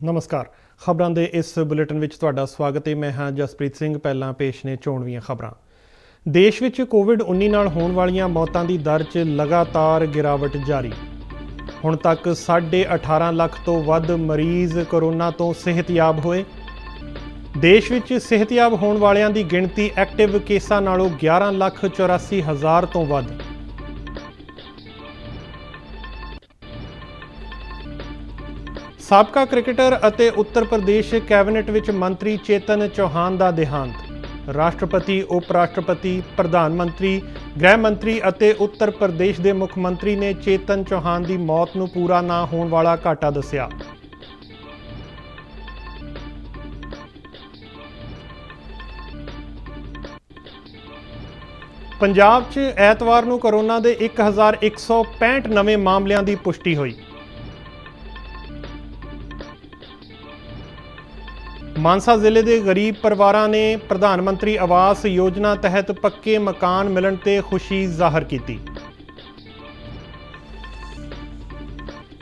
नमस्कार। खबरों के इस बुलेटिन में तुहाडा स्वागत है। मैं हाँ जसप्रीत सिंह। पहला पेश ने चोणवीं खबरां। देश में कोविड-19 नाल होण वालियां मौतां दी दर च लगातार गिरावट जारी। हुण तक 18.5 लाख तो वध मरीज़ कोरोना तो सेहतयाब होए। देश में सेहतयाब होण वालियां दी गिणती एक्टिव केसां नालों 11,84,000 तो वध। ਸਾਬਕਾ ਕ੍ਰਿਕਟਰ ਅਤੇ ਉੱਤਰ ਪ੍ਰਦੇਸ਼ ਕੈਬਨਿਟ ਵਿੱਚ ਮੰਤਰੀ ਚੇਤਨ ਚੌਹਾਨ ਦਾ ਦੇਹਾਂਤ। ਰਾਸ਼ਟਰਪਤੀ, ਉਪ ਰਾਸ਼ਟਰਪਤੀ, ਪ੍ਰਧਾਨ ਮੰਤਰੀ, ਗ੍ਰਹਿ ਮੰਤਰੀ ਅਤੇ ਉੱਤਰ ਪ੍ਰਦੇਸ਼ ਦੇ ਮੁੱਖ ਮੰਤਰੀ ਨੇ ਚੇਤਨ ਚੌਹਾਨ ਦੀ ਮੌਤ ਨੂੰ ਪੂਰਾ ਨਾ ਹੋਣ ਵਾਲਾ ਘਾਟਾ ਦੱਸਿਆ। ਪੰਜਾਬ 'ਚ ਐਤਵਾਰ ਨੂੰ ਕੋਰੋਨਾ ਦੇ 1165 ਨਵੇਂ ਮਾਮਲਿਆਂ ਦੀ ਪੁਸ਼ਟੀ ਹੋਈ। मानसा जिले के गरीब परिवारों ने प्रधानमंत्री आवास योजना तहत पक्के मकान मिलने ते खुशी जाहिर की।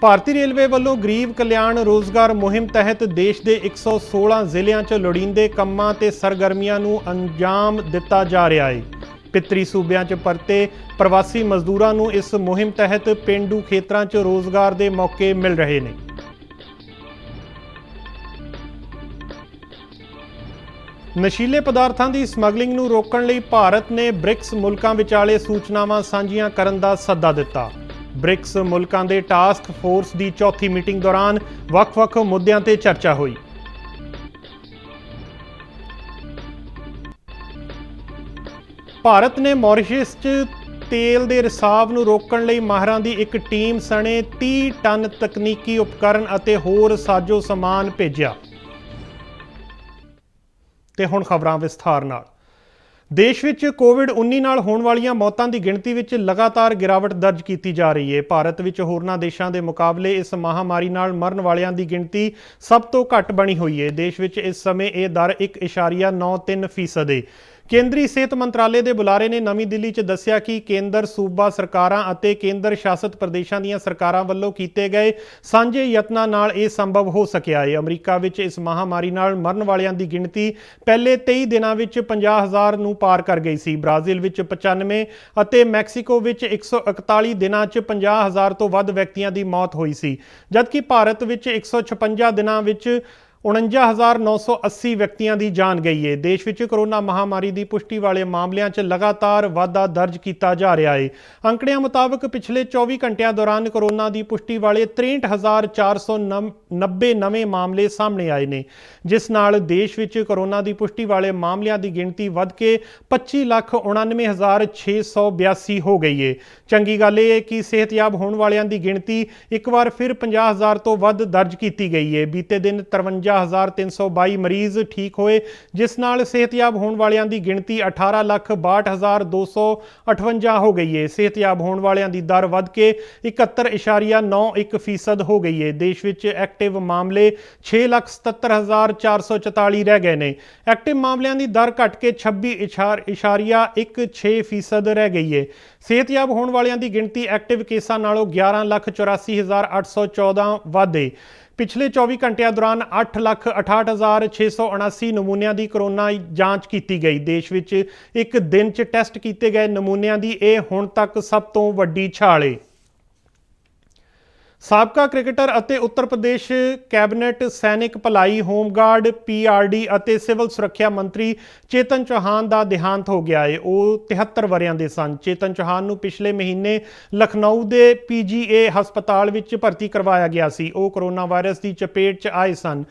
भारतीय रेलवे वालों गरीब कल्याण रोजगार मुहिम तहत देश के 116 जिलों च लोड़ींदे कामां ते सरगर्मियां नूं अंजाम दिता जा रहा है। पितरी सूबियां च परते प्रवासी मजदूरां नूं इस मुहिम तहत पेंडू खेतरां च रोजगार के मौके मिल रहे हैं। नशीले पदार्थों की समगलिंग नूं रोकण लई भारत ने ब्रिक्स मुल्कां विचाले सूचनावां सांझियां करन दा सद्दा दिता। ब्रिक्स मुल्कां दे टास्क फोर्स की चौथी मीटिंग दौरान वख-वख मुद्दों ते चर्चा हुई। भारत ने मॉरिशस च तेल के रिसाव नूं रोकण लई माहिरां दी एक टीम सने 30 टन तकनीकी उपकरण अते होर साजो समान भेजिया। ਤੇ ਹੁਣ ਖਬਰਾਂ ਵਿਸਥਾਰ ਨਾਲ। ਦੇਸ਼ ਵਿੱਚ ਕੋਵਿਡ-19 ਨਾਲ ਹੋਣ ਵਾਲੀਆਂ ਮੌਤਾਂ ਦੀ ਗਿਣਤੀ ਵਿੱਚ ਲਗਾਤਾਰ ਗਿਰਾਵਟ ਦਰਜ ਕੀਤੀ ਜਾ ਰਹੀ ਹੈ। ਭਾਰਤ ਵਿੱਚ ਹੋਰਨਾਂ ਦੇਸ਼ਾਂ ਦੇ ਮੁਕਾਬਲੇ ਇਸ ਮਹਾਮਾਰੀ ਨਾਲ ਮਰਨ ਵਾਲਿਆਂ ਦੀ ਗਿਣਤੀ ਸਭ ਤੋਂ ਘੱਟ ਬਣੀ ਹੋਈ ਹੈ। ਦੇਸ਼ ਵਿੱਚ ਇਸ ਸਮੇਂ ਇਹ ਦਰ 1.93% ਹੈ। ਕੇਂਦਰੀ ਸਿਹਤ ਮੰਤਰਾਲੇ ਦੇ ਬੁਲਾਰੇ ਨੇ ਨਵੀਂ ਦਿੱਲੀ 'ਚ ਦੱਸਿਆ ਕਿ ਕੇਂਦਰ ਸੂਬਾ ਸਰਕਾਰਾਂ ਅਤੇ ਕੇਂਦਰ ਸ਼ਾਸਤ ਪ੍ਰਦੇਸ਼ਾਂ ਦੀਆਂ ਸਰਕਾਰਾਂ ਵੱਲੋਂ ਕੀਤੇ ਗਏ ਸਾਂਝੇ ਯਤਨਾਂ ਨਾਲ ਇਹ ਸੰਭਵ ਹੋ ਸਕਿਆ ਹੈ। ਅਮਰੀਕਾ ਵਿੱਚ ਇਸ ਮਹਾਮਾਰੀ ਨਾਲ ਮਰਨ ਵਾਲਿਆਂ ਦੀ ਗਿਣਤੀ ਪਹਿਲੇ 23 ਦਿਨਾਂ ਵਿੱਚ 50,000 ਨੂੰ ਪਾਰ ਕਰ ਗਈ ਸੀ। ਬ੍ਰਾਜ਼ੀਲ ਵਿੱਚ 95 ਅਤੇ ਮੈਕਸੀਕੋ ਵਿੱਚ 141 ਦਿਨਾਂ 'ਚ 50,000 ਤੋਂ ਵੱਧ ਵਿਅਕਤੀਆਂ ਦੀ ਮੌਤ ਹੋਈ ਸੀ, ਜਦਕਿ ਭਾਰਤ ਵਿੱਚ 156 ਦਿਨਾਂ ਵਿੱਚ 49,980 ਵਿਅਕਤੀਆਂ ਦੀ ਜਾਨ ਗਈ ਹੈ। ਦੇਸ਼ ਵਿੱਚ ਕੋਰੋਨਾ ਮਹਾਮਾਰੀ ਦੀ ਪੁਸ਼ਟੀ ਵਾਲੇ ਮਾਮਲਿਆਂ 'ਚ ਲਗਾਤਾਰ ਵਾਧਾ ਦਰਜ ਕੀਤਾ ਜਾ ਰਿਹਾ ਹੈ। ਅੰਕੜਿਆਂ ਮੁਤਾਬਕ ਪਿਛਲੇ 24 ਘੰਟਿਆਂ ਦੌਰਾਨ ਕੋਰੋਨਾ ਦੀ ਪੁਸ਼ਟੀ ਵਾਲੇ 63,490 ਨਵੇਂ ਮਾਮਲੇ ਸਾਹਮਣੇ ਆਏ ਨੇ, ਜਿਸ ਨਾਲ ਦੇਸ਼ ਵਿੱਚ ਕੋਰੋਨਾ ਦੀ ਪੁਸ਼ਟੀ ਵਾਲੇ ਮਾਮਲਿਆਂ ਦੀ ਗਿਣਤੀ ਵੱਧ ਕੇ 25,99,682 ਹੋ ਗਈ ਹੈ। ਚੰਗੀ ਗੱਲ ਇਹ ਹੈ ਕਿ ਸਿਹਤਯਾਬ ਹੋਣ ਵਾਲਿਆਂ ਦੀ ਗਿਣਤੀ ਇੱਕ ਵਾਰ ਫਿਰ 50,000 ਤੋਂ ਵੱਧ ਦਰਜ ਕੀਤੀ ਗਈ ਹੈ। ਬੀਤੇ ਦਿਨ 53,322 ਮਰੀਜ਼ ਠੀਕ ਹੋਏ, ਜਿਸ ਨਾਲ ਸਿਹਤਯਾਬ ਹੋਣ ਵਾਲਿਆਂ ਦੀ ਗਿਣਤੀ 18,62,258 ਹੋ ਗਈ ਹੈ। ਸਿਹਤਯਾਬ ਹੋਣ ਵਾਲਿਆਂ ਦੀ ਦਰ ਵੱਧ ਕੇ 71.91% ਹੋ ਗਈ ਹੈ। ਦੇਸ਼ ਵਿੱਚ ਐਕਟਿਵ ਮਾਮਲੇ 6,77,444 ਰਹਿ ਗਏ ਨੇ। ਐਕਟਿਵ ਮਾਮਲਿਆਂ ਦੀ ਦਰ ਘਟ ਕੇ 26.16% ਰਹਿ ਗਈ ਹੈ। ਸਿਹਤਯਾਬ ਹੋਣ ਵਾਲਿਆਂ ਦੀ ਗਿਣਤੀ ਐਕਟਿਵ ਕੇਸਾਂ ਨਾਲੋਂ 11,84,814 ਵੱਧ ਹੈ। पिछले 24 घंटिया दौरान 8,68,679 नमूनिया की कोरोना जांच की गई। देश में एक दिन च टैसट किए गए नमूनिया की यह हुण तक सब तो वड्डी छाल है। ਸਾਬਕਾ ਕ੍ਰਿਕਟਰ ਅਤੇ ਉੱਤਰ ਪ੍ਰਦੇਸ਼ ਕੈਬਨਿਟ ਸੈਨਿਕ ਭਲਾਈ, ਹੋਮਗਾਰਡ, PRD ਅਤੇ ਸਿਵਲ ਸੁਰੱਖਿਆ ਮੰਤਰੀ ਚੇਤਨ ਚੌਹਾਨ ਦਾ ਦੇਹਾਂਤ ਹੋ ਗਿਆ ਹੈ। ਉਹ 73 ਵਰ੍ਹਿਆਂ ਦੇ ਸਨ। ਚੇਤਨ ਚੌਹਾਨ ਨੂੰ ਪਿਛਲੇ ਮਹੀਨੇ ਲਖਨਊ ਦੇ PGA ਹਸਪਤਾਲ ਵਿੱਚ ਭਰਤੀ ਕਰਵਾਇਆ ਗਿਆ ਸੀ। ਉਹ ਕੋਰੋਨਾ ਵਾਇਰਸ ਦੀ ਚਪੇਟ 'ਚ ਆਏ ਸਨ।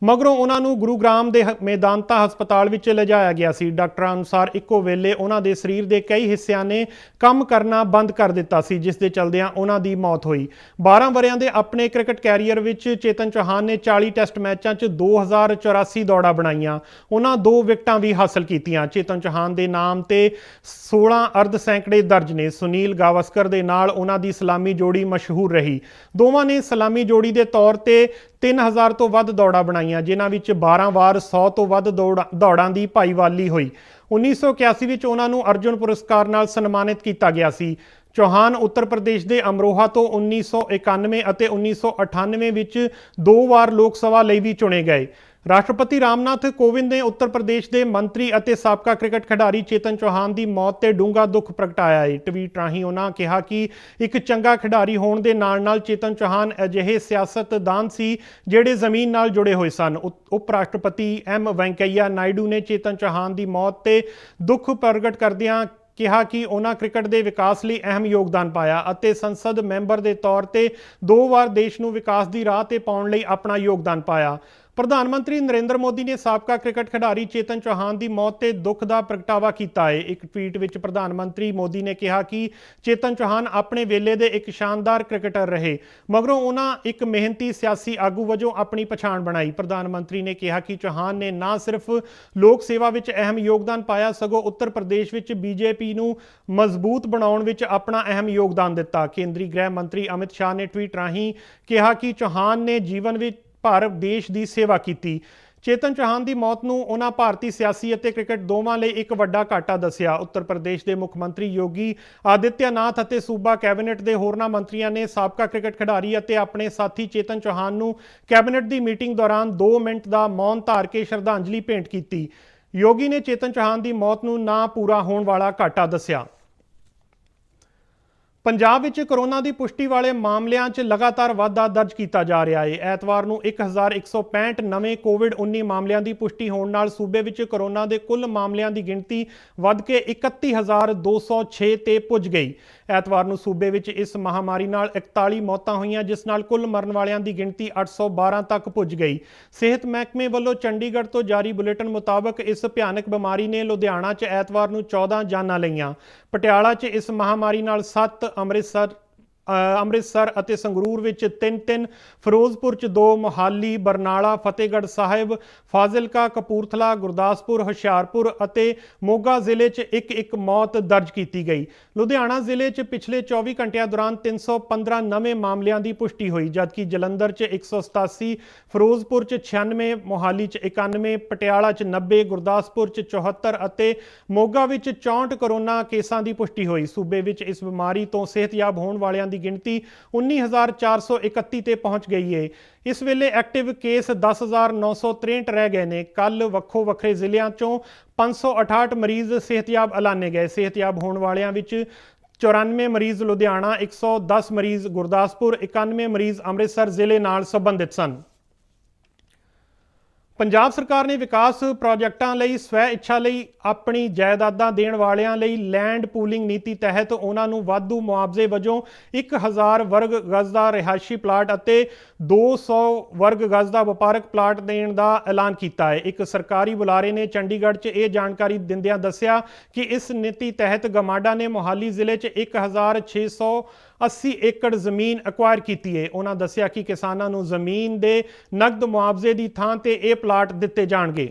ਮਗਰੋਂ ਉਹਨਾਂ ਨੂੰ ਗੁਰੂਗ੍ਰਾਮ ਦੇ ਮੇਦਾਂਤਾ ਹਸਪਤਾਲ ਵਿੱਚ ਲਿਜਾਇਆ ਗਿਆ ਸੀ। ਡਾਕਟਰਾਂ ਅਨੁਸਾਰ ਇੱਕੋ ਵੇਲੇ ਉਹਨਾਂ ਦੇ ਸਰੀਰ ਦੇ ਕਈ ਹਿੱਸਿਆਂ ਨੇ ਕੰਮ ਕਰਨਾ ਬੰਦ ਕਰ ਦਿੱਤਾ ਸੀ, ਜਿਸ ਦੇ ਚਲਦਿਆਂ ਉਹਨਾਂ ਦੀ ਮੌਤ ਹੋਈ। 12 ਵਰ੍ਹਿਆਂ ਦੇ ਆਪਣੇ ਕ੍ਰਿਕਟ ਕੈਰੀਅਰ ਵਿੱਚ ਚੇਤਨ ਚੌਹਾਨ ਨੇ 40 ਟੈਸਟ ਮੈਚਾਂ 'ਚ 2,084 ਦੌੜਾਂ ਬਣਾਈਆਂ। ਉਹਨਾਂ 2 ਵਿਕਟਾਂ ਵੀ ਹਾਸਲ ਕੀਤੀਆਂ। ਚੇਤਨ ਚੌਹਾਨ ਦੇ ਨਾਮ ਤੇ 16 ਅਰਧ ਸੈਂਕੜੇ ਦਰਜ ਨੇ। ਸੁਨੀਲ ਗਾਵਸਕਰ ਦੇ ਨਾਲ ਉਹਨਾਂ ਦੀ ਸਲਾਮੀ ਜੋੜੀ ਮਸ਼ਹੂਰ ਰਹੀ। ਦੋਵਾਂ ਨੇ ਸਲਾਮੀ ਜੋੜੀ ਦੇ ਤੌਰ ਤੇ 3,000 ਤੋਂ ਵੱਧ ਦੌੜਾਂ ਬਣਾਈਆਂ, ਜਿਨ੍ਹਾਂ ਵਿੱਚ 12 ਵਾਰ 100 ਤੋਂ ਵੱਧ ਦੌੜਾਂ ਦੀ ਭਾਈਵਾਲੀ ਹੋਈ। 1981 ਵਿੱਚ ਉਹਨਾਂ ਨੂੰ ਅਰਜੁਨ ਪੁਰਸਕਾਰ ਨਾਲ ਸਨਮਾਨਿਤ ਕੀਤਾ ਗਿਆ ਸੀ। ਚੌਹਾਨ ਉੱਤਰ ਪ੍ਰਦੇਸ਼ ਦੇ ਅਮਰੋਹਾ ਤੋਂ 1991 ਅਤੇ 1998 ਵਿੱਚ 2 ਵਾਰ ਲੋਕ ਸਭਾ ਲਈ ਵੀ ਚੁਣੇ ਗਏ। ਰਾਸ਼ਟਰਪਤੀ ਰਾਮਨਾਥ ਕੋਵਿੰਦ ਨੇ ਉੱਤਰ ਪ੍ਰਦੇਸ਼ ਦੇ ਮੰਤਰੀ ਅਤੇ ਸਾਬਕਾ ਕ੍ਰਿਕਟ ਖਿਡਾਰੀ ਚੇਤਨ ਚੌਹਾਨ ਦੀ ਮੌਤ ਤੇ ਡੂੰਘਾ ਦੁੱਖ ਪ੍ਰਗਟਾਇਆ ਹੈ। ਟਵੀਟ ਰਾਹੀਂ ਉਹਨਾਂ ਕਿਹਾ ਕਿ ਇੱਕ ਚੰਗਾ ਖਿਡਾਰੀ ਹੋਣ ਦੇ ਨਾਲ-ਨਾਲ ਚੇਤਨ ਚੌਹਾਨ ਅਜਿਹੇ ਸਿਆਸਤਦਾਨ ਸੀ ਜਿਹੜੇ ਜ਼ਮੀਨ ਨਾਲ ਜੁੜੇ ਹੋਏ ਸਨ। ਉਪ ਰਾਸ਼ਟਰਪਤੀ ਐਮ ਵੈਂਕਈਆ ਨਾਇਡੂ ਨੇ ਚੇਤਨ ਚੌਹਾਨ ਦੀ ਮੌਤ ਤੇ ਦੁੱਖ ਪ੍ਰਗਟ ਕਰਦਿਆਂ ਕਿਹਾ ਕਿ ਉਹਨਾਂ ਕ੍ਰਿਕਟ ਦੇ ਵਿਕਾਸ ਲਈ ਅਹਿਮ ਯੋਗਦਾਨ ਪਾਇਆ ਅਤੇ ਸੰਸਦ ਮੈਂਬਰ ਦੇ ਤੌਰ ਤੇ 2 ਵਾਰ ਦੇਸ਼ ਨੂੰ ਵਿਕਾਸ ਦੀ ਰਾਹ ਤੇ ਪਾਉਣ ਲਈ ਆਪਣਾ ਯੋਗਦਾਨ ਪਾਇਆ। ਪ੍ਰਧਾਨ ਮੰਤਰੀ ਨਰਿੰਦਰ ਮੋਦੀ ਨੇ ਸਾਬਕਾ ਕ੍ਰਿਕਟ ਖਿਡਾਰੀ ਚੇਤਨ ਚੌਹਾਨ ਦੀ ਮੌਤ ਤੇ ਦੁੱਖ ਦਾ ਪ੍ਰਗਟਾਵਾ ਕੀਤਾ ਹੈ। ਇੱਕ ਟਵੀਟ ਵਿੱਚ ਪ੍ਰਧਾਨ ਮੰਤਰੀ ਮੋਦੀ ਨੇ ਕਿਹਾ ਕਿ ਚੇਤਨ ਚੌਹਾਨ ਆਪਣੇ ਵੇਲੇ ਦੇ ਇੱਕ ਸ਼ਾਨਦਾਰ ਕ੍ਰਿਕਟਰ ਰਹੇ, ਮਗਰੋਂ ਉਹਨਾਂ ਇੱਕ ਮਿਹਨਤੀ ਸਿਆਸੀ ਆਗੂ ਵਜੋਂ ਆਪਣੀ ਪਛਾਣ ਬਣਾਈ। ਪ੍ਰਧਾਨ ਮੰਤਰੀ ਨੇ ਕਿਹਾ ਕਿ ਚੌਹਾਨ ਨੇ ਨਾ ਸਿਰਫ ਲੋਕ ਸੇਵਾ ਵਿੱਚ ਅਹਿਮ ਯੋਗਦਾਨ ਪਾਇਆ, ਸਗੋਂ ਉੱਤਰ ਪ੍ਰਦੇਸ਼ ਵਿੱਚ ਬੀਜੇਪੀ ਨੂੰ ਮਜ਼ਬੂਤ ਬਣਾਉਣ ਵਿੱਚ ਆਪਣਾ ਅਹਿਮ ਯੋਗਦਾਨ ਦਿੱਤਾ। ਕੇਂਦਰੀ ਗ੍ਰਹਿ ਮੰਤਰੀ ਅਮਿਤ ਸ਼ਾਹ ਨੇ ਟਵੀਟ ਰਾਹੀਂ ਕਿਹਾ ਕਿ ਚੌਹਾਨ ਨੇ ਜੀਵਨ ਵਿੱਚ ਭਾਰਤ ਦੇਸ਼ ਦੀ ਸੇਵਾ ਕੀਤੀ। ਚੇਤਨ ਚੌਹਾਨ ਦੀ ਮੌਤ ਨੂੰ ਉਹਨਾਂ ਭਾਰਤੀ ਸਿਆਸੀ ਅਤੇ ਕ੍ਰਿਕਟ ਦੋਵਾਂ ਲਈ ਇੱਕ ਵੱਡਾ ਘਾਟਾ ਦੱਸਿਆ। ਉੱਤਰ ਪ੍ਰਦੇਸ਼ ਦੇ ਮੁੱਖ ਮੰਤਰੀ ਯੋਗੀ ਆਦਿੱਤਿਆਨਾਥ ਅਤੇ ਸੂਬਾ ਕੈਬਨਿਟ ਦੇ ਹੋਰਨਾਂ ਮੰਤਰੀਆਂ ਨੇ ਸਾਬਕਾ ਕ੍ਰਿਕਟ ਖਿਡਾਰੀ ਅਤੇ ਆਪਣੇ ਸਾਥੀ ਚੇਤਨ ਚੌਹਾਨ ਨੂੰ ਕੈਬਨਿਟ ਦੀ ਮੀਟਿੰਗ ਦੌਰਾਨ 2 ਮਿੰਟ ਦਾ ਮੌਨ ਧਾਰ ਕੇ ਸ਼ਰਧਾਂਜਲੀ ਭੇਂਟ ਕੀਤੀ। ਯੋਗੀ ਨੇ ਚੇਤਨ ਚੌਹਾਨ ਦੀ ਮੌਤ ਨੂੰ ਨਾ ਪੂਰਾ ਹੋਣ ਵਾਲਾ ਘਾਟਾ ਦੱਸਿਆ। ਪੰਜਾਬ ਵਿੱਚ ਕੋਰੋਨਾ ਦੀ ਪੁਸ਼ਟੀ ਵਾਲੇ ਮਾਮਲਿਆਂ 'ਚ ਲਗਾਤਾਰ ਵਾਧਾ ਦਰਜ ਕੀਤਾ ਜਾ ਰਿਹਾ ਹੈ। ਐਤਵਾਰ ਨੂੰ 1165 ਨਵੇਂ ਕੋਵਿਡ-19 ਮਾਮਲਿਆਂ ਦੀ ਪੁਸ਼ਟੀ ਹੋਣ ਨਾਲ ਸੂਬੇ ਵਿੱਚ ਕੋਰੋਨਾ ਦੇ ਕੁੱਲ ਮਾਮਲਿਆਂ ਦੀ ਗਿਣਤੀ ਵੱਧ ਕੇ 31,206 ਤੇ ਪੁੱਜ ਗਈ। ਐਤਵਾਰ ਨੂੰ ਸੂਬੇ ਵਿੱਚ ਇਸ ਮਹਾਮਾਰੀ ਨਾਲ 41 ਮੌਤਾਂ ਹੋਈਆਂ, ਜਿਸ ਨਾਲ ਕੁੱਲ ਮਰਨ ਵਾਲਿਆਂ ਦੀ ਗਿਣਤੀ 812 ਤੱਕ ਪੁੱਜ ਗਈ। ਸਿਹਤ ਮਹਿਕਮੇ ਵੱਲੋਂ ਚੰਡੀਗੜ੍ਹ ਤੋਂ ਜਾਰੀ ਬੁਲੇਟਿਨ ਮੁਤਾਬਕ ਇਸ ਭਿਆਨਕ ਬਿਮਾਰੀ ਨੇ ਲੁਧਿਆਣਾ 'ਚ ਐਤਵਾਰ ਨੂੰ 14 ਜਾਨਾਂ ਲਈਆਂ। ਪਟਿਆਲਾ 'ਚ ਇਸ ਮਹਾਮਾਰੀ ਨਾਲ 7, ਅੰਮ੍ਰਿਤਸਰ ਅਤੇ ਸੰਗਰੂਰ ਵਿੱਚ 3-3, ਫਿਰੋਜ਼ਪੁਰ 'ਚ 2, ਮੁਹਾਲੀ, ਬਰਨਾਲਾ, ਫਤਿਹਗੜ੍ਹ ਸਾਹਿਬ, ਫਾਜ਼ਿਲਕਾ, ਕਪੂਰਥਲਾ, ਗੁਰਦਾਸਪੁਰ, ਹੁਸ਼ਿਆਰਪੁਰ ਅਤੇ ਮੋਗਾ ਜ਼ਿਲ੍ਹੇ 'ਚ ਇੱਕ ਮੌਤ ਦਰਜ ਕੀਤੀ ਗਈ। ਲੁਧਿਆਣਾ ਜ਼ਿਲ੍ਹੇ 'ਚ ਪਿਛਲੇ 24 ਘੰਟਿਆਂ ਦੌਰਾਨ 315 ਨਵੇਂ ਮਾਮਲਿਆਂ ਦੀ ਪੁਸ਼ਟੀ ਹੋਈ, ਜਦਕਿ ਜਲੰਧਰ 'ਚ 187, ਫਿਰੋਜ਼ਪੁਰ 'ਚ 96, ਮੁਹਾਲੀ 'ਚ 91, ਪਟਿਆਲਾ 'ਚ 90, ਗੁਰਦਾਸਪੁਰ 'ਚ 74 ਅਤੇ ਮੋਗਾ ਵਿੱਚ 64 ਕੋਰੋਨਾ ਕੇਸਾਂ ਦੀ ਪੁਸ਼ਟੀ ਹੋਈ। ਸੂਬੇ ਵਿੱਚ ਇਸ ਬਿਮਾਰੀ ਤੋਂ ਸਿਹਤਯਾਬ ਹੋਣ ਵਾਲਿਆਂ ਦੀ ਗਿਣਤੀ 19,431 ਤੇ ਪਹੁੰਚ ਗਈ ਹੈ। ਇਸ ਵੇਲੇ ਐਕਟਿਵ ਕੇਸ 10,963 ਰਹਿ ਗਏ ਨੇ। ਕੱਲ ਵੱਖੋ ਵੱਖਰੇ ਜ਼ਿਲ੍ਹਿਆਂ ਚੋਂ 568 ਮਰੀਜ਼ ਸਿਹਤਯਾਬ ਐਲਾਨੇ ਗਏ। ਸਿਹਤਯਾਬ ਹੋਣ ਵਾਲਿਆਂ ਵਿੱਚ 94 ਮਰੀਜ਼ ਲੁਧਿਆਣਾ, 110 ਮਰੀਜ਼ ਗੁਰਦਾਸਪੁਰ, 91 ਮਰੀਜ਼ ਅੰਮ੍ਰਿਤਸਰ ਜ਼ਿਲ੍ਹੇ ਨਾਲ ਸੰਬੰਧਿਤ ਸਨ। ਪੰਜਾਬ ਸਰਕਾਰ ਨੇ ਵਿਕਾਸ ਪ੍ਰੋਜੈਕਟਾਂ ਲਈ ਸਵੈ ਇੱਛਾ ਲਈ ਆਪਣੀ ਜਾਇਦਾਦਾਂ ਦੇਣ ਵਾਲਿਆਂ ਲਈ ਲੈਂਡ ਪੂਲਿੰਗ ਨੀਤੀ ਤਹਿਤ ਉਹਨਾਂ ਨੂੰ ਵਾਧੂ ਮੁਆਵਜ਼ੇ ਵਜੋਂ 1000 ਵਰਗ ਗਜ਼ ਦਾ ਰਿਹਾਇਸ਼ੀ ਪਲਾਟ ਅਤੇ 200 ਵਰਗ ਗਜ਼ ਦਾ ਵਪਾਰਕ ਪਲਾਟ ਦੇਣ ਦਾ ਐਲਾਨ ਕੀਤਾ ਹੈ। ਇੱਕ ਸਰਕਾਰੀ ਬੁਲਾਰੇ ਨੇ ਚੰਡੀਗੜ੍ਹ 'ਚ ਇਹ ਜਾਣਕਾਰੀ ਦਿੰਦਿਆਂ ਦੱਸਿਆ ਕਿ ਇਸ ਨੀਤੀ ਤਹਿਤ ਗਮਾਡਾ ਨੇ ਮੋਹਾਲੀ ਜ਼ਿਲ੍ਹੇ 'ਚ 1680 ਏਕੜ ਜ਼ਮੀਨ ਐਕਵਾਇਰ ਕੀਤੀ ਹੈ। ਉਹਨਾਂ ਦੱਸਿਆ ਕਿ ਕਿਸਾਨਾਂ ਨੂੰ ਜ਼ਮੀਨ ਦੇ ਨਕਦ ਮੁਆਵਜ਼ੇ ਦੀ ਥਾਂ ਤੇ ਇਹ ਪਲਾਟ ਦਿੱਤੇ ਜਾਣਗੇ।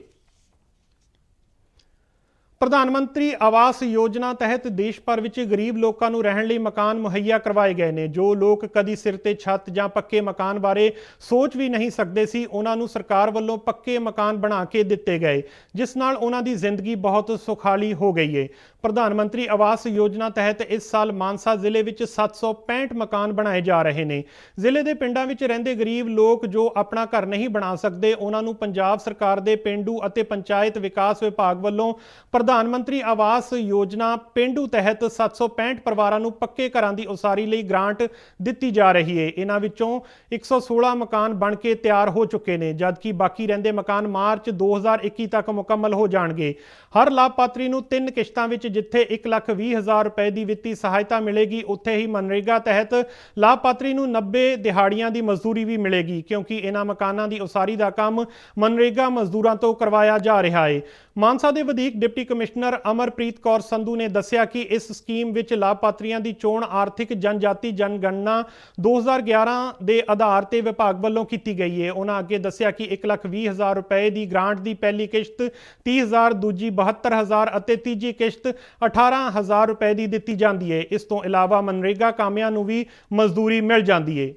ਪ੍ਰਧਾਨ ਮੰਤਰੀ ਆਵਾਸ ਯੋਜਨਾ ਤਹਿਤ ਦੇਸ਼ ਭਰ ਵਿੱਚ ਗਰੀਬ ਲੋਕਾਂ ਨੂੰ ਰਹਿਣ ਲਈ ਮਕਾਨ ਮੁਹੱਈਆ ਕਰਵਾਏ ਗਏ ਨੇ। ਜੋ ਲੋਕ ਕਦੀ ਸਿਰ ਤੇ ਛੱਤ ਜਾਂ ਪੱਕੇ ਮਕਾਨ ਬਾਰੇ ਸੋਚ ਵੀ ਨਹੀਂ ਸਕਦੇ ਸੀ, ਉਹਨਾਂ ਨੂੰ ਸਰਕਾਰ ਵੱਲੋਂ ਪੱਕੇ ਮਕਾਨ ਬਣਾ ਕੇ ਦਿੱਤੇ ਗਏ, ਜਿਸ ਨਾਲ ਉਹਨਾਂ ਦੀ ਜ਼ਿੰਦਗੀ ਬਹੁਤ ਸੁਖਾਲੀ ਹੋ ਗਈ ਹੈ। ਪ੍ਰਧਾਨ ਮੰਤਰੀ ਆਵਾਸ ਯੋਜਨਾ ਤਹਿਤ ਇਸ ਸਾਲ ਮਾਨਸਾ ਜ਼ਿਲ੍ਹੇ ਵਿੱਚ 765 ਮਕਾਨ ਬਣਾਏ ਜਾ ਰਹੇ ਨੇ। ਜ਼ਿਲ੍ਹੇ ਦੇ ਪਿੰਡਾਂ ਵਿੱਚ ਰਹਿੰਦੇ ਗਰੀਬ ਲੋਕ ਜੋ ਆਪਣਾ ਘਰ ਨਹੀਂ ਬਣਾ ਸਕਦੇ, ਉਹਨਾਂ ਨੂੰ ਪੰਜਾਬ ਸਰਕਾਰ ਦੇ ਪੇਂਡੂ ਅਤੇ ਪੰਚਾਇਤ ਵਿਕਾਸ ਵਿਭਾਗ ਵੱਲੋਂ ਪ੍ਰਧਾਨ ਮੰਤਰੀ ਆਵਾਸ ਯੋਜਨਾ ਪੇਂਡੂ ਤਹਿਤ 765 ਪਰਿਵਾਰਾਂ ਨੂੰ ਪੱਕੇ ਘਰਾਂ ਦੀ ਉਸਾਰੀ ਲਈ ਗ੍ਰਾਂਟ ਦਿੱਤੀ ਜਾ ਰਹੀ ਹੈ। ਇਹਨਾਂ ਵਿੱਚੋਂ 116 ਮਕਾਨ ਬਣ ਕੇ ਤਿਆਰ ਹੋ ਚੁੱਕੇ ਨੇ, ਜਦਕਿ ਬਾਕੀ ਰਹਿੰਦੇ ਮਕਾਨ ਮਾਰਚ 2021 ਤੱਕ ਮੁਕੰਮਲ ਹੋ ਜਾਣਗੇ। ਹਰ ਲਾਭਪਾਤਰੀ ਨੂੰ 3 ਕਿਸ਼ਤਾਂ ਵਿੱਚ ਜਿੱਥੇ 1,20,000 ਰੁਪਏ ਦੀ ਵਿੱਤੀ ਸਹਾਇਤਾ ਮਿਲੇਗੀ, ਉੱਥੇ ਹੀ ਮਨਰੇਗਾ ਤਹਿਤ ਲਾਭਪਾਤਰੀ ਨੂੰ 90 ਦਿਹਾੜੀਆਂ ਦੀ ਮਜ਼ਦੂਰੀ ਵੀ ਮਿਲੇਗੀ, ਕਿਉਂਕਿ ਇਹਨਾਂ ਮਕਾਨਾਂ ਦੀ ਉਸਾਰੀ ਦਾ ਕੰਮ ਮਨਰੇਗਾ ਮਜ਼ਦੂਰਾਂ ਤੋਂ ਕਰਵਾਇਆ ਜਾ ਰਿਹਾ ਹੈ। ਮਾਨਸਾ ਦੇ ਵਧੀਕ ਡਿਪਟੀ ਕਮਿਸ਼ਨਰ ਅਮਰਪ੍ਰੀਤ ਕੌਰ ਸੰਧੂ ਨੇ ਦੱਸਿਆ ਕਿ ਇਸ ਸਕੀਮ ਵਿੱਚ ਲਾਭਪਾਤਰੀਆਂ ਦੀ ਚੋਣ ਆਰਥਿਕ ਜਨਜਾਤੀ ਜਨਗਣਨਾ 2011 ਦੇ ਆਧਾਰ ਤੇ ਵਿਭਾਗ ਵੱਲੋਂ ਕੀਤੀ ਗਈ ਹੈ। ਉਹਨਾਂ ਅੱਗੇ ਦੱਸਿਆ ਕਿ 1,20,000 ਰੁਪਏ ਦੀ ਗ੍ਰਾਂਟ ਦੀ ਪਹਿਲੀ ਕਿਸ਼ਤ 30,000, ਦੂਜੀ 72,000 ਅਤੇ ਤੀਜੀ ਕਿਸ਼ਤ 18,000 ਰੁਪਏ ਦੀ ਦਿੱਤੀ ਜਾਂਦੀ ਹੈ। ਇਸ ਤੋਂ ਇਲਾਵਾ ਮਨਰੇਗਾ ਕਾਮਿਆਂ ਨੂੰ ਵੀ ਮਜ਼ਦੂਰੀ ਮਿਲ ਜਾਂਦੀ ਹੈ।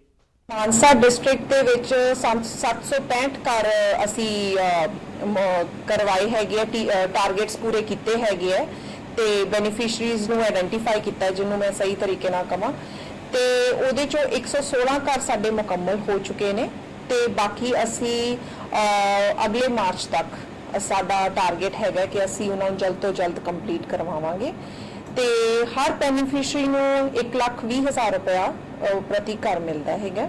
ਮਾਨਸਾ ਡਿਸਟ੍ਰਿਕਟ ਦੇ ਵਿੱਚ 765 ਘਰ ਅਸੀਂ ਕਰਵਾਏ ਹੈਗੇ, ਟਾਰਗੇਟਸ ਪੂਰੇ ਕੀਤੇ ਹੈਗੇ ਹੈ ਤੇ ਬੈਨੀਫੀਸ਼ੀਅਰੀਜ਼ ਨੂੰ ਆਇਡੈਂਟੀਫਾਈ ਕੀਤਾ, ਜਿਹਨੂੰ ਮੈਂ ਸਹੀ ਤਰੀਕੇ ਨਾਲ ਕਹਾਂ, ਤੇ ਉਹਦੇ ਚੋਂ 116 ਘਰ ਸਾਡੇ ਮੁਕੰਮਲ ਹੋ ਚੁੱਕੇ ਨੇ ਤੇ ਬਾਕੀ ਅਸੀਂ ਅਗਲੇ ਮਾਰਚ ਤੱਕ ਸਾਡਾ ਟਾਰਗੇਟ ਹੈਗਾ ਕਿ ਅਸੀਂ ਉਹਨਾਂ ਨੂੰ ਜਲਦ ਤੋਂ ਜਲਦ ਕੰਪਲੀਟ ਕਰਵਾਵਾਂਗੇ ਤੇ ਹਰ ਬੈਨੀਫੀਸ਼ੀਅਰੀ ਨੂੰ 1,20,000 ਰੁਪਇਆ ਪ੍ਰਤੀ ਘਰ ਮਿਲਦਾ ਹੈਗਾ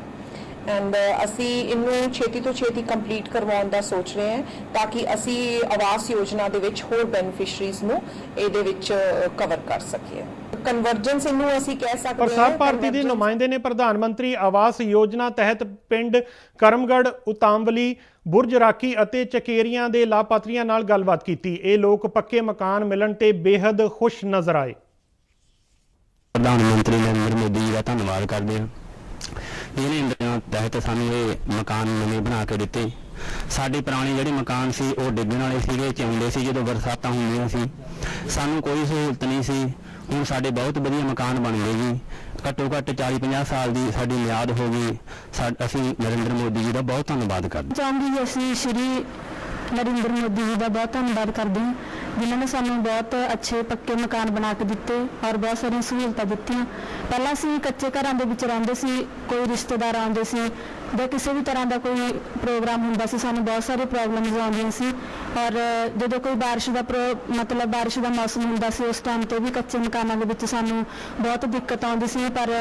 ਐਂਡ ਅਸੀਂ ਇਹਨੂੰ ਛੇਤੀ ਤੋਂ ਛੇਤੀ ਕੰਪਲੀਟ ਕਰਵਾਉਣ ਦਾ ਸੋਚ ਰਹੇ ਹਾਂ ਤਾਂ ਕਿ ਅਸੀਂ ਆਵਾਸ ਯੋਜਨਾ ਦੇ ਵਿੱਚ ਹੋਰ ਬੈਨੀਫੀਸ਼ੀਅਰੀਜ਼ ਨੂੰ ਇਹਦੇ ਵਿੱਚ ਕਵਰ ਕਰ ਸਕੀਏ। ਕਨਵਰਜੈਂਸ ਇਹਨੂੰ ਅਸੀਂ ਕਹਿ ਸਕਦੇ ਹਾਂ। ਪ੍ਰਸਾਰ ਭਾਰਤੀ ਦੇ ਨੁਮਾਇੰਦੇ ਨੇ ਪ੍ਰਧਾਨ ਮੰਤਰੀ ਆਵਾਸ ਯੋਜਨਾ ਤਹਿਤ ਪਿੰਡ ਕਰਮਗੜ੍ਹ, ਉਤਾਂਵਲੀ, ਬੁਰਜ ਰਾਖੀ ਅਤੇ ਚਕੇਰੀਆਂ ਦੇ ਲਾਭਪਾਤਰੀਆਂ ਨਾਲ ਗੱਲਬਾਤ ਕੀਤੀ। ਇਹ ਲੋਕ ਪੱਕੇ ਮਕਾਨ ਮਿਲਣ ਤੇ ਬੇहद ਖੁਸ਼ ਨਜ਼ਰ ਆਏ। ਪ੍ਰਧਾਨ ਮੰਤਰੀ ਨਰਿੰਦਰ ਮੋਦੀ ਜੀ ਦਾ ਧੰਨਵਾਦ ਕਰਦੇ ਹਾਂ ਜਿਹਨੇ ਤਹਿਤ ਸਾਨੂੰ ਇਹ ਮਕਾਨ ਨਵੇਂ ਬਣਾ ਕੇ ਦਿੱਤੇ। ਸਾਡੇ ਪੁਰਾਣੇ ਜਿਹੜੇ ਮਕਾਨ ਸੀ ਉਹ ਡਿੱਗਣ ਵਾਲੇ ਸੀਗੇ, ਚਿਉਂਦੇ ਸੀ ਜਦੋਂ ਬਰਸਾਤਾਂ ਹੁੰਦੀਆਂ ਸੀ, ਸਾਨੂੰ ਕੋਈ ਸਹੂਲਤ ਨਹੀਂ ਸੀ। ਹੁਣ ਸਾਡੇ ਬਹੁਤ ਵਧੀਆ ਮਕਾਨ ਬਣ ਗਏ ਜੀ। ਘੱਟੋ ਘੱਟ 40-50 ਸਾਲ ਦੀ ਸਾਡੀ ਮਿਆਦ ਹੋ ਗਈ। ਅਸੀਂ ਨਰਿੰਦਰ ਮੋਦੀ ਜੀ ਦਾ ਬਹੁਤ ਧੰਨਵਾਦ ਕਰਦੇ ਚਾਹੁੰਦੀ ਅਸੀਂ ਸ਼੍ਰੀ ਨਰਿੰਦਰ ਮੋਦੀ ਜੀ ਦਾ ਬਹੁਤ ਧੰਨਵਾਦ ਕਰਦੇ ਹਾਂ ਜਿਨ੍ਹਾਂ ਨੇ ਸਾਨੂੰ ਬਹੁਤ ਅੱਛੇ ਪੱਕੇ ਮਕਾਨ ਬਣਾ ਕੇ ਦਿੱਤੇ ਔਰ ਬਹੁਤ ਸਾਰੀਆਂ ਸਹੂਲਤਾਂ ਦਿੱਤੀਆਂ। ਪਹਿਲਾਂ ਅਸੀਂ ਕੱਚੇ ਘਰਾਂ ਦੇ ਵਿੱਚ ਰਹਿੰਦੇ ਸੀ, ਕੋਈ ਰਿਸ਼ਤੇਦਾਰ ਆਉਂਦੇ ਸੀ ਜਾਂ ਕਿਸੇ ਵੀ ਤਰ੍ਹਾਂ ਦਾ ਕੋਈ ਪ੍ਰੋਗਰਾਮ ਹੁੰਦਾ ਸੀ, ਸਾਨੂੰ ਬਹੁਤ ਸਾਰੀ ਪ੍ਰੋਬਲਮਸ ਆਉਂਦੀਆਂ ਸੀ ਔਰ ਜਦੋਂ ਕੋਈ ਬਾਰਿਸ਼ ਦਾ ਮੌਸਮ ਹੁੰਦਾ ਸੀ ਉਸ ਟਾਈਮ ਤੇ ਵੀ ਕੱਚੇ ਮਕਾਨਾਂ ਦੇ ਵਿੱਚ ਸਾਨੂੰ ਬਹੁਤ ਦਿੱਕਤ ਆਉਂਦੀ ਸੀ। ਪਰ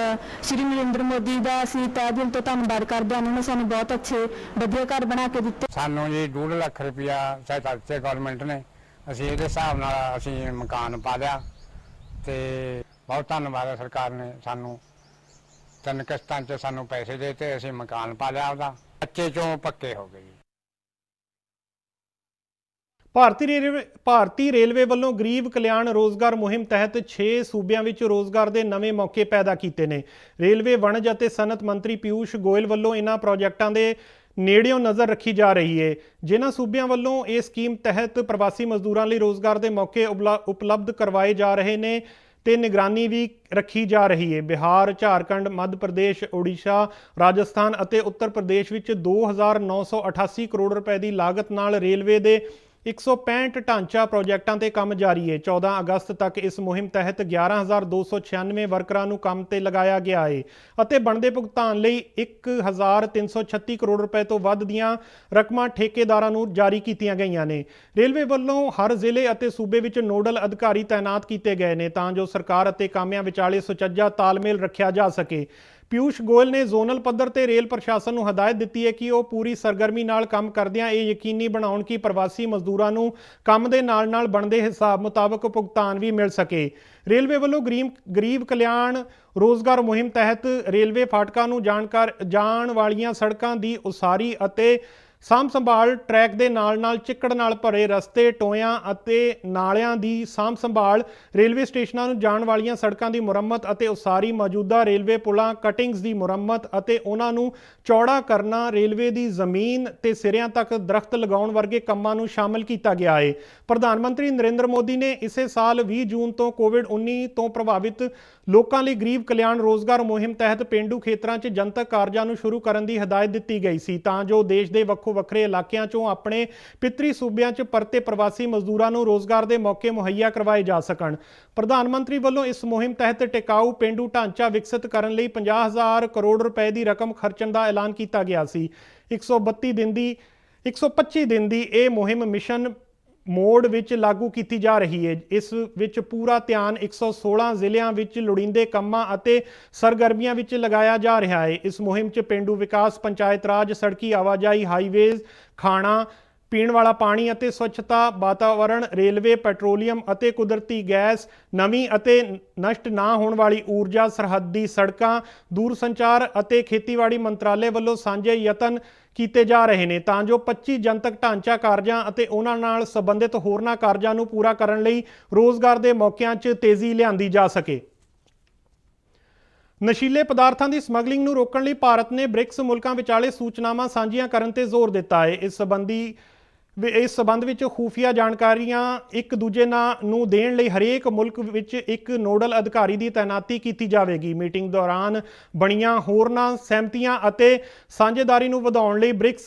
ਸ਼੍ਰੀ ਨਰਿੰਦਰ ਮੋਦੀ ਦਾ ਅਸੀਂ ਤਹਿ ਦਿਲ ਤੋਂ ਧੰਨਵਾਦ ਕਰਦੇ ਹਾਂ, ਉਹਨਾਂ ਨੇ ਸਾਨੂੰ ਬਹੁਤ ਅੱਛੇ ਵਧੀਆ ਘਰ ਬਣਾ ਕੇ ਦਿੱਤੇ। ਸਾਨੂੰ ਜੀ 2 ਲੱਖ ਰੁਪਇਆ ਸਹਾਇਤਾ ਦਿੱਤੀ ਗਵਰਨਮੈਂਟ ਨੇ, ਅਸੀਂ ਇਹਦੇ ਹਿਸਾਬ ਨਾਲ ਅਸੀਂ ਮਕਾਨ ਪਾ ਲਿਆ ਤੇ ਬਹੁਤ ਧੰਨਵਾਦ ਹੈ ਸਰਕਾਰ ਨੇ। ਸਾਨੂੰ 3 ਕਿਸ਼ਤਾਂ 'ਚ ਸਾਨੂੰ ਪੈਸੇ ਦੇ ਤੇ ਅਸੀਂ ਮਕਾਨ ਪਾ ਲਿਆ ਉਹਦਾ, ਕੱਚੇ ਚੋਂ ਪੱਕੇ ਹੋ ਗਏ ਜੀ। ਭਾਰਤੀ ਰੇਲਵੇ ਵੱਲੋਂ ਗਰੀਬ ਕਲਿਆਣ ਰੋਜ਼ਗਾਰ ਮੁਹਿੰਮ ਤਹਿਤ 6 ਸੂਬਿਆਂ ਵਿੱਚ ਰੋਜ਼ਗਾਰ ਦੇ ਨਵੇਂ ਮੌਕੇ ਪੈਦਾ ਕੀਤੇ ਨੇ। ਰੇਲਵੇ ਵਣਜ ਅਤੇ ਸਨਅਤ ਮੰਤਰੀ ਪਿਊਸ਼ ਗੋਇਲ ਵੱਲੋਂ ਇਹਨਾਂ ਪ੍ਰੋਜੈਕਟਾਂ ਦੇ ਨੇੜਿਓਂ ਨਜ਼ਰ ਰੱਖੀ ਜਾ ਰਹੀ ਹੈ। ਜਿਨ੍ਹਾਂ ਸੂਬਿਆਂ ਵੱਲੋਂ ਇਹ ਸਕੀਮ ਤਹਿਤ ਪ੍ਰਵਾਸੀ ਮਜ਼ਦੂਰਾਂ ਲਈ ਰੋਜ਼ਗਾਰ ਦੇ ਮੌਕੇ ਉਪਲਬਧ ਕਰਵਾਏ ਜਾ ਰਹੇ ਨੇ ਤੇ ਨਿਗਰਾਨੀ ਵੀ ਰੱਖੀ ਜਾ ਰਹੀ ਹੈ। ਬਿਹਾਰ, ਝਾਰਖੰਡ, ਮੱਧ ਪ੍ਰਦੇਸ਼, ਓਡੀਸ਼ਾ, ਰਾਜਸਥਾਨ ਅਤੇ ਉੱਤਰ ਪ੍ਰਦੇਸ਼ ਵਿੱਚ 2,988 ਕਰੋੜ ਰੁਪਏ ਦੀ ਲਾਗਤ ਨਾਲ ਰੇਲਵੇ ਦੇ 165 ਢਾਂਚਾ ਪ੍ਰੋਜੈਕਟਾਂ ਤੇ ਕੰਮ ਜਾਰੀ ਹੈ। 14 ਅਗਸਤ ਤੱਕ ਇਸ ਮੁਹਿੰਮ ਤਹਿਤ 11,296 ਵਰਕਰਾਂ ਨੂੰ ਕੰਮ ਤੇ ਲਗਾਇਆ ਗਿਆ ਹੈ ਅਤੇ ਬਣਦੇ ਭੁਗਤਾਨ ਲਈ 1,336 ਕਰੋੜ ਰੁਪਏ ਤੋਂ ਵੱਧ ਦੀਆਂ ਰਕਮਾਂ ਠੇਕੇਦਾਰਾਂ ਨੂੰ ਜਾਰੀ ਕੀਤੀਆਂ ਗਈਆਂ ਨੇ। ਰੇਲਵੇ ਵੱਲੋਂ ਹਰ ਜ਼ਿਲ੍ਹੇ ਅਤੇ ਸੂਬੇ ਵਿੱਚ ਨੋਡਲ ਅਧਿਕਾਰੀ ਤਾਇਨਾਤ ਕੀਤੇ ਗਏ ਨੇ ਤਾਂ ਜੋ ਸਰਕਾਰ ਅਤੇ ਕਾਮਿਆਂ ਵਿਚਾਲੇ ਸੁਚੱਜਾ ਤਾਲਮੇਲ ਰੱਖਿਆ ਜਾ ਸਕੇ। ਪਿਊਸ਼ ਗੋਇਲ ਨੇ ਜ਼ੋਨਲ ਪੱਧਰ ਤੇ ਰੇਲ ਪ੍ਰਸ਼ਾਸਨ ਨੂੰ ਹਦਾਇਤ ਦਿੱਤੀ ਹੈ ਕਿ ਉਹ ਪੂਰੀ ਸਰਗਰਮੀ ਨਾਲ ਕੰਮ ਕਰਦਿਆਂ ਇਹ ਯਕੀਨੀ ਬਣਾਉਣ ਕਿ ਪ੍ਰਵਾਸੀ ਮਜ਼ਦੂਰਾਂ ਨੂੰ ਕੰਮ ਦੇ ਨਾਲ ਬਣਦੇ ਹਿਸਾਬ ਮੁਤਾਬਕ ਭੁਗਤਾਨ ਵੀ ਮਿਲ ਸਕੇ। ਰੇਲਵੇ ਵੱਲੋਂ ਗਰੀਬ ਕਲਿਆਣ ਰੋਜ਼ਗਾਰ ਮੁਹਿੰਮ ਤਹਿਤ ਰੇਲਵੇ ਫਾਟਕਾਂ ਨੂੰ ਜਾਣ ਵਾਲੀਆਂ ਸੜਕਾਂ ਦੀ ਉਸਾਰੀ ਅਤੇ ਸਾਂਭ ਸੰਭਾਲ, ਟਰੈਕ ਦੇ ਨਾਲ ਚਿੱਕੜ ਨਾਲ ਭਰੇ ਰਸਤੇ, ਟੋਇਆਂ ਅਤੇ ਨਾਲਿਆਂ ਦੀ ਸਾਂਭ ਸੰਭਾਲ, ਰੇਲਵੇ ਸਟੇਸ਼ਨਾਂ ਨੂੰ ਜਾਣ ਵਾਲੀਆਂ ਸੜਕਾਂ ਦੀ ਮੁਰੰਮਤ ਅਤੇ ਉਸਾਰੀ, ਮੌਜੂਦਾ ਰੇਲਵੇ ਪੁਲਾਂ ਕਟਿੰਗਸ ਦੀ ਮੁਰੰਮਤ ਅਤੇ ਉਹਨਾਂ ਨੂੰ ਚੌੜਾ ਕਰਨਾ, ਰੇਲਵੇ ਦੀ ਜ਼ਮੀਨ ਤੇ ਸਿਰਿਆਂ ਤੱਕ ਦਰਖਤ ਲਗਾਉਣ ਵਰਗੇ ਕੰਮਾਂ ਨੂੰ ਸ਼ਾਮਲ ਕੀਤਾ ਗਿਆ ਹੈ। ਪ੍ਰਧਾਨ ਮੰਤਰੀ ਨਰਿੰਦਰ ਮੋਦੀ ਨੇ ਇਸੇ ਸਾਲ 20 ਜੂਨ ਤੋਂ ਕੋਵਿਡ-19 ਤੋਂ ਪ੍ਰਭਾਵਿਤ ਲੋਕਾਂ ਲਈ ਗਰੀਬ ਕਲਿਆਣ ਰੋਜ਼ਗਾਰ ਮੁਹਿੰਮ ਤਹਿਤ ਪੇਂਡੂ ਖੇਤਰਾਂ 'ਚ ਜਨਤਕ ਕਾਰਜਾਂ ਨੂੰ ਸ਼ੁਰੂ ਕਰਨ ਦੀ ਹਦਾਇਤ ਦਿੱਤੀ ਗਈ ਸੀ ਤਾਂ ਜੋ ਦੇਸ਼ ਦੇ ਵੱਖਰੇ ਇਲਾਕਿਆਂ 'ਚੋਂ ਆਪਣੇ ਪਿਤਰੀ ਸੂਬਿਆਂ 'ਚ ਪਰਤੇ ਪ੍ਰਵਾਸੀ ਮਜ਼ਦੂਰਾਂ ਨੂੰ ਰੋਜ਼ਗਾਰ ਦੇ ਮੌਕੇ ਮੁਹੱਈਆ ਕਰਵਾਏ ਜਾ ਸਕਣ। ਪ੍ਰਧਾਨ ਮੰਤਰੀ ਵੱਲੋਂ ਇਸ ਮੁਹਿੰਮ ਤਹਿਤ ਟਿਕਾਊ ਪੇਂਡੂ ਢਾਂਚਾ ਵਿਕਸਿਤ ਕਰਨ ਲਈ 50,000 ਕਰੋੜ ਰੁਪਏ ਦੀ ਰਕਮ ਖਰਚਣ ਦਾ ਐਲਾਨ ਕੀਤਾ ਗਿਆ ਸੀ। 125 ਦਿਨ ਦੀ ਇਹ ਮੁਹਿੰਮ ਮਿਸ਼ਨ ਮੋਡ ਵਿੱਚ ਲਾਗੂ ਕੀਤੀ ਜਾ ਰਹੀ ਹੈ। ਇਸ ਵਿੱਚ ਪੂਰਾ ਧਿਆਨ 116 ਜ਼ਿਲ੍ਹਿਆਂ ਵਿੱਚ ਲੋੜੀਂਦੇ ਕੰਮਾਂ ਅਤੇ ਸਰਗਰਮੀਆਂ ਵਿੱਚ ਲਗਾਇਆ ਜਾ ਰਿਹਾ ਹੈ। ਇਸ ਮੁਹਿੰਮ 'ਚ ਪੇਂਡੂ ਵਿਕਾਸ, ਪੰਚਾਇਤ ਰਾਜ, ਸੜਕੀ ਆਵਾਜਾਈ, ਹਾਈਵੇਜ਼, ਖਾਣਾ, ਪੀਣ ਵਾਲਾ ਪਾਣੀ ਅਤੇ ਸਵੱਛਤਾ, ਵਾਤਾਵਰਣ, ਰੇਲਵੇ, ਪੈਟਰੋਲੀਅਮ ਅਤੇ ਕੁਦਰਤੀ ਗੈਸ, ਨਵੀਂ ਅਤੇ ਨਸ਼ਟ ਨਾ ਹੋਣ ਵਾਲੀ ਊਰਜਾ, ਸਰਹੱਦੀ ਸੜਕਾਂ, ਦੂਰਸੰਚਾਰ ਅਤੇ ਖੇਤੀਬਾੜੀ ਮੰਤਰਾਲੇ ਵੱਲੋਂ ਸਾਂਝੇ ਯਤਨ ਕੀਤੇ ਜਾ ਰਹੇ ਨੇ ਤਾਂ ਜੋ 25 ਜਨਤਕ ਢਾਂਚਾ ਕਾਰਜਾਂ ਅਤੇ ਉਹਨਾਂ ਨਾਲ ਸੰਬੰਧਿਤ ਹੋਰਨਾਂ ਕਾਰਜਾਂ ਨੂੰ ਪੂਰਾ ਕਰਨ ਲਈ ਰੋਜ਼ਗਾਰ ਦੇ ਮੌਕਿਆਂ 'ਚ ਤੇਜ਼ੀ ਲਿਆਂਦੀ ਜਾ ਸਕੇ। ਨਸ਼ੀਲੇ ਪਦਾਰਥਾਂ ਦੀ ਸਮਗਲਿੰਗ ਨੂੰ ਰੋਕਣ ਲਈ ਭਾਰਤ ਨੇ ਬ੍ਰਿਕਸ ਮੁਲਕਾਂ ਵਿਚਾਲੇ ਸੂਚਨਾਵਾਂ ਸਾਂਝੀਆਂ ਕਰਨ ਤੇ ਜ਼ੋਰ ਦਿੱਤਾ ਹੈ। ਇਸ ਸਬੰਧ ਵਿੱਚ ਖੂਫੀਆ ਜਾਣਕਾਰੀਆਂ ਇੱਕ ਦੂਜੇ ਨੂੰ ਦੇਣ ਲਈ ਹਰੇਕ ਮੁਲਕ ਵਿੱਚ ਇੱਕ ਨੋਡਲ ਅਧਿਕਾਰੀ ਦੀ ਤਾਇਨਾਤੀ ਕੀਤੀ ਜਾਵੇਗੀ। ਮੀਟਿੰਗ ਦੌਰਾਨ ਬਣੀਆਂ ਹੋਰਨਾਂ ਸਹਿਮਤੀਆਂ ਅਤੇ ਸਾਂਝੇਦਾਰੀ ਨੂੰ ਵਧਾਉਣ ਲਈ ਬ੍ਰਿਕਸ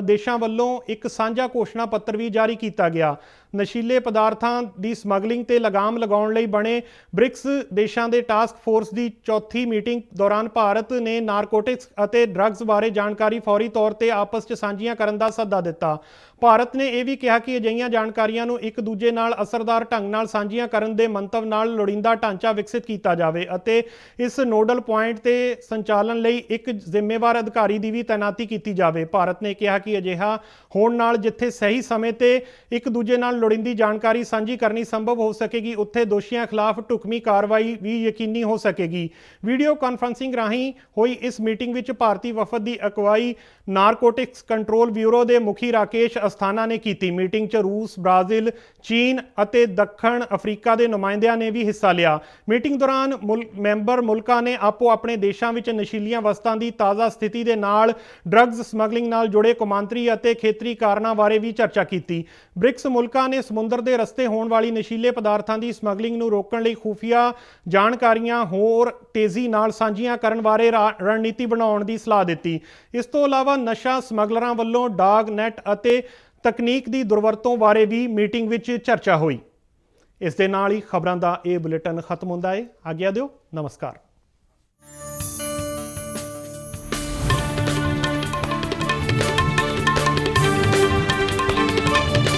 ਦੇਸ਼ਾਂ ਵੱਲੋਂ ਇੱਕ ਸਾਂਝਾ ਘੋਸ਼ਣਾ ਪੱਤਰ ਵੀ ਜਾਰੀ ਕੀਤਾ ਗਿਆ। ਨਸ਼ੀਲੇ ਪਦਾਰਥਾਂ ਦੀ ਸਮਗਲਿੰਗ ਤੇ ਲਗਾਮ ਲਗਾਉਣ ਲਈ ਬਣੇ ਬ੍ਰਿਕਸ ਦੇਸ਼ਾਂ ਦੇ ਟਾਸਕ ਫੋਰਸ ਦੀ ਚੌਥੀ ਮੀਟਿੰਗ ਦੌਰਾਨ ਭਾਰਤ ਨੇ ਨਾਰਕੋਟਿਕਸ ਅਤੇ ਡਰੱਗਸ ਬਾਰੇ ਜਾਣਕਾਰੀ ਫੌਰੀ ਤੌਰ ਤੇ ਆਪਸ 'ਚ ਸਾਂਝੀਆਂ ਕਰਨ ਦਾ ਸੱਦਾ ਦਿੱਤਾ। ਭਾਰਤ ਨੇ ਇਹ ਵੀ ਕਿਹਾ ਕਿ ਅਜਿਹੀਆਂ ਜਾਣਕਾਰੀਆਂ ਨੂੰ ਇੱਕ ਦੂਜੇ ਨਾਲ ਅਸਰਦਾਰ ਢੰਗ ਨਾਲ ਸਾਂਝੀਆਂ ਕਰਨ ਦੇ ਮੰਤਵ ਨਾਲ ਲੋੜੀਂਦਾ ਢਾਂਚਾ ਵਿਕਸਿਤ ਕੀਤਾ ਜਾਵੇ ਅਤੇ ਇਸ ਨੋਡਲ ਪੁਆਇੰਟ ਤੇ ਸੰਚਾਲਨ ਲਈ ਇੱਕ ਜ਼ਿੰਮੇਵਾਰ ਅਧਿਕਾਰੀ ਦੀ ਵੀ ਤਾਇਨਾਤੀ ਕੀਤੀ ਜਾਵੇ। ਭਾਰਤ ਨੇ ਕਿਹਾ ਕਿ ਅਜਿਹਾ ਹੋਣ ਨਾਲ ਜਿੱਥੇ ਸਹੀ ਸਮੇਂ ਤੇ ਇੱਕ ਦੂਜੇ ਨਾਲ ਲੋੜੀਂਦੀ ਜਾਣਕਾਰੀ ਸਾਂਝੀ ਕਰਨੀ ਸੰਭਵ ਹੋ ਸਕੇਗੀ, ਉੱਥੇ ਦੋਸ਼ੀਆਂ ਖਿਲਾਫ ਢੁਕਵੀਂ ਕਾਰਵਾਈ ਵੀ ਯਕੀਨੀ ਹੋ ਸਕੇਗੀ। ਵੀਡੀਓ ਕਾਨਫਰੰਸਿੰਗ ਰਾਹੀਂ ਹੋਈ ਇਸ ਮੀਟਿੰਗ ਵਿੱਚ ਭਾਰਤੀ ਵਫਦ ਦੀ ਅਗਵਾਈ ਨਾਰਕੋਟਿਕਸ ਕੰਟਰੋਲ ਬਿਊਰੋ ਦੇ ਮੁਖੀ ਰਾਕੇਸ਼ ਅਸਥਾਨਾ ਨੇ ਕੀਤੀ। ਮੀਟਿੰਗ 'ਚ ਰੂਸ, ਬ੍ਰਾਜ਼ੀਲ, ਚੀਨ ਅਤੇ ਦੱਖਣ ਅਫਰੀਕਾ ਦੇ ਨੁਮਾਇੰਦਿਆਂ ਨੇ ਵੀ ਹਿੱਸਾ ਲਿਆ। ਮੀਟਿੰਗ ਦੌਰਾਨ ਮੈਂਬਰ ਮੁਲਕਾਂ ਨੇ ਆਪੋ ਆਪਣੇ ਦੇਸ਼ਾਂ ਵਿੱਚ ਨਸ਼ੀਲੀਆਂ ਵਸਤਾਂ ਦੀ ਤਾਜ਼ਾ ਸਥਿਤੀ ਦੇ ਨਾਲ ਡਰੱਗਸ ਸਮਗਲਿੰਗ ਨਾਲ ਜੁੜੇ ਕੌਮਾਂਤਰੀ ਅਤੇ ਖੇਤਰੀ ਕਾਰਨਾਂ ਬਾਰੇ ਵੀ ਚਰਚਾ ਕੀਤੀ। ਬ੍ਰਿਕਸ ਮੁਲਕਾਂ ਨੇ ਸਮੁੰਦਰ ਦੇ ਰਸਤੇ ਹੋਣ ਵਾਲੀ ਨਸ਼ੀਲੇ ਪਦਾਰਥਾਂ ਦੀ ਸਮਗਲਿੰਗ ਨੂੰ ਰੋਕਣ ਲਈ ਖੂਫੀਆ ਜਾਣਕਾਰੀਆਂ ਹੋਰ ਤੇਜ਼ੀ ਨਾਲ ਸਾਂਝੀਆਂ ਕਰਨ ਬਾਰੇ ਰਣਨੀਤੀ ਬਣਾਉਣ ਦੀ ਸਲਾਹ ਦਿੱਤੀ। ਇਸ ਤੋਂ ਇਲਾਵਾ ਨਸ਼ਾ ਸਮਗਲਰਾਂ ਵੱਲੋਂ ਡਾਗ ਨੈਟ ਅਤੇ ਤਕਨੀਕ ਦੀ ਦੁਰਵਰਤੋਂ ਬਾਰੇ ਵੀ ਮੀਟਿੰਗ ਵਿੱਚ ਚਰਚਾ ਹੋਈ। ਇਸ ਦੇ ਨਾਲ ਹੀ ਖਬਰਾਂ ਦਾ ਇਹ ਬੁਲੇਟਿਨ ਖਤਮ ਹੁੰਦਾ ਹੈ। ਆਗਿਆ ਦਿਓ, ਨਮਸਕਾਰ।